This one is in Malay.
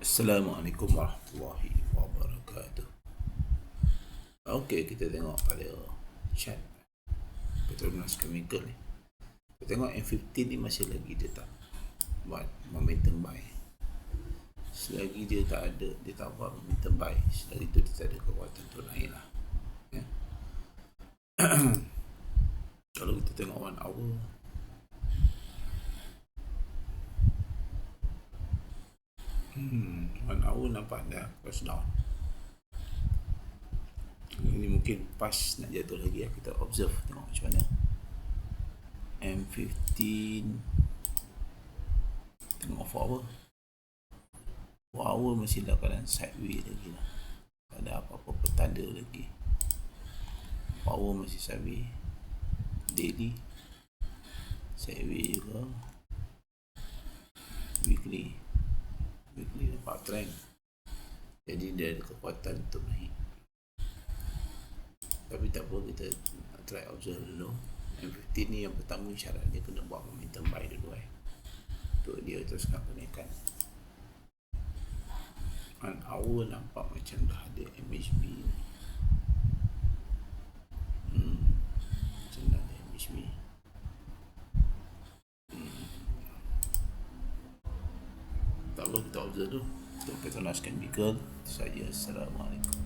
Assalamualaikum warahmatullahi wabarakatuh. Okey, kita tengok pada chat Petronas Chemical ni. Kita tengok M15 ni masih lagi dia tak buat momentum buy. Selagi dia tak ada, dia tak buat momentum buy, selagi tu dia tak ada kekuatan tu naik lah. Ya. Kalau kita tengok 1 hour, one hour nampak dah cross down. Ini mungkin pas nak jatuh lagi. Kita observe tengok macam mana. M15 tengok 4 hour. 4 hour masih dalam keadaan sideways lagi lah. Tak ada apa-apa petanda lagi. 4 hour masih sideways. Daily sideways juga. Weekly nampak trend. Jadi dia ada kekuatan untuk naik. Tapi tak apa, kita try observe dulu. M15 ni yang pertama syarat dia kena buat momentum buy dulu untuk dia teruskan kenaikan. 1 hour nampak macam dah ada MHB ni. Macam dah ada MHB. Tak apa, kita observe dulu. Untuk Petronas Chemical saja. Assalamualaikum.